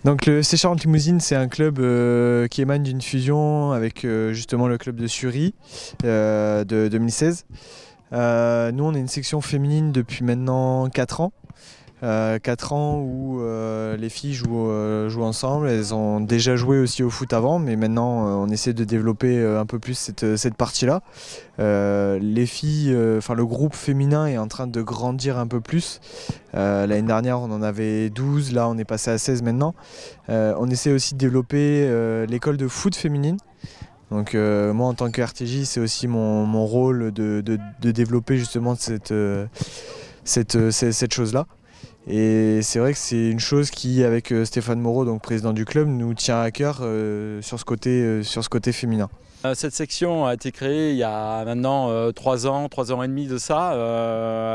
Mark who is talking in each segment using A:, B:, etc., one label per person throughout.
A: Donc le FC Charente-Limousine, c'est un club qui émane d'une fusion avec justement le club de Sury de 2016. Nous, on est une section féminine depuis maintenant 4 ans. 4 ans où les filles jouent ensemble. Elles ont déjà joué aussi au foot avant, mais maintenant on essaie de développer un peu plus cette partie-là. Les filles, le groupe féminin est en train de grandir un peu plus. L'année dernière on en avait 12, là on est passé à 16 maintenant. On essaie aussi de développer l'école de foot féminine. Donc moi en tant que RTJ, c'est aussi mon rôle de développer justement cette chose-là. Et c'est vrai que c'est une chose qui, avec Stéphane Moreau, donc président du club, nous tient à cœur sur ce côté féminin.
B: Cette section a été créée il y a maintenant 3 ans et demi de ça.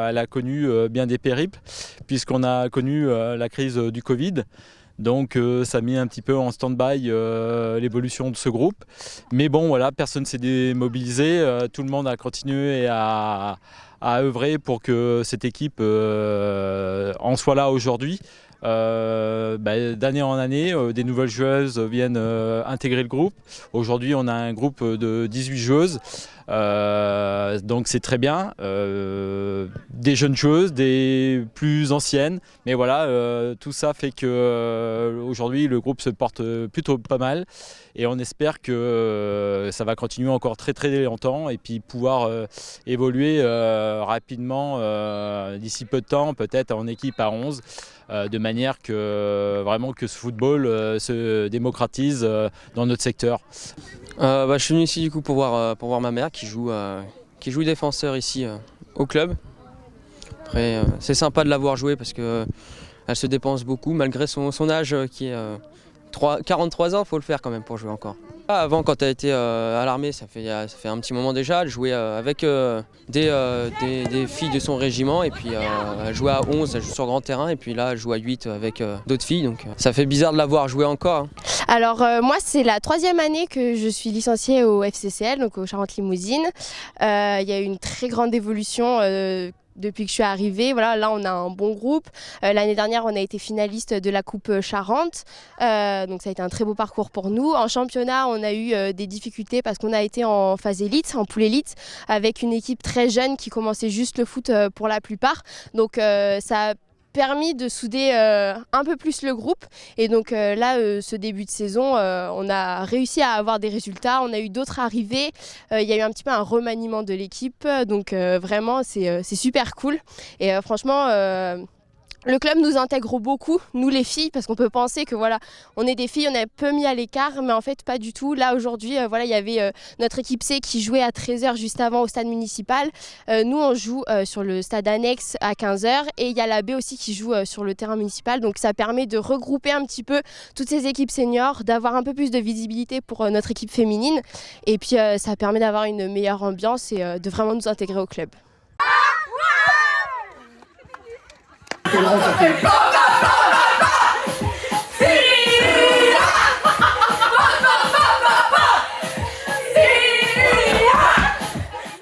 B: Elle a connu bien des périples puisqu'on a connu la crise du Covid. Donc ça a mis un petit peu en stand-by l'évolution de ce groupe. Mais bon, voilà, personne ne s'est démobilisé. Tout le monde a continué à œuvrer pour que cette équipe en soit là aujourd'hui. D'année en année, des nouvelles joueuses viennent intégrer le groupe. Aujourd'hui, on a un groupe de 18 joueuses. Donc c'est très bien, des jeunes joueuses, des plus anciennes, mais voilà, tout ça fait que aujourd'hui le groupe se porte plutôt pas mal et on espère que ça va continuer encore très longtemps et puis pouvoir évoluer rapidement d'ici peu de temps, peut-être en équipe à 11, de manière que vraiment que ce football se démocratise dans notre secteur.
C: Je suis venu ici du coup pour voir ma mère qui joue défenseur ici au club. Après c'est sympa de la voir jouer parce qu'elle se dépense beaucoup malgré son âge qui est 43 ans, il faut le faire quand même pour jouer encore. Avant, quand elle était à l'armée, ça fait un petit moment déjà, elle jouait avec des filles de son régiment et puis elle jouait à 11, elle joue sur grand terrain et puis là elle joue à 8 avec d'autres filles, donc ça fait bizarre de la voir jouer encore.
D: Alors moi c'est la 3e année que je suis licenciée au FCCL, donc au Charente-Limousine. Il y a eu une très grande évolution depuis que je suis arrivée. Voilà, là on a un bon groupe. L'année dernière on a été finaliste de la Coupe Charente, donc ça a été un très beau parcours pour nous. En championnat on a eu des difficultés parce qu'on a été en phase élite, en poule élite, avec une équipe très jeune qui commençait juste le foot pour la plupart. Donc ça a permis de souder un peu plus le groupe et donc là ce début de saison on a réussi à avoir des résultats, on a eu d'autres arrivées, il y a eu un petit peu un remaniement de l'équipe, donc vraiment c'est super cool et franchement le club nous intègre beaucoup, nous les filles, parce qu'on peut penser que voilà, on est des filles, on est peu mis à l'écart, mais en fait pas du tout. Là aujourd'hui, voilà, il y avait notre équipe C qui jouait à 13h juste avant au stade municipal. Nous on joue sur le stade annexe à 15h et il y a la B aussi qui joue sur le terrain municipal. Donc ça permet de regrouper un petit peu toutes ces équipes seniors, d'avoir un peu plus de visibilité pour notre équipe féminine. Et puis ça permet d'avoir une meilleure ambiance et de vraiment nous intégrer au club.
E: Comment ça fait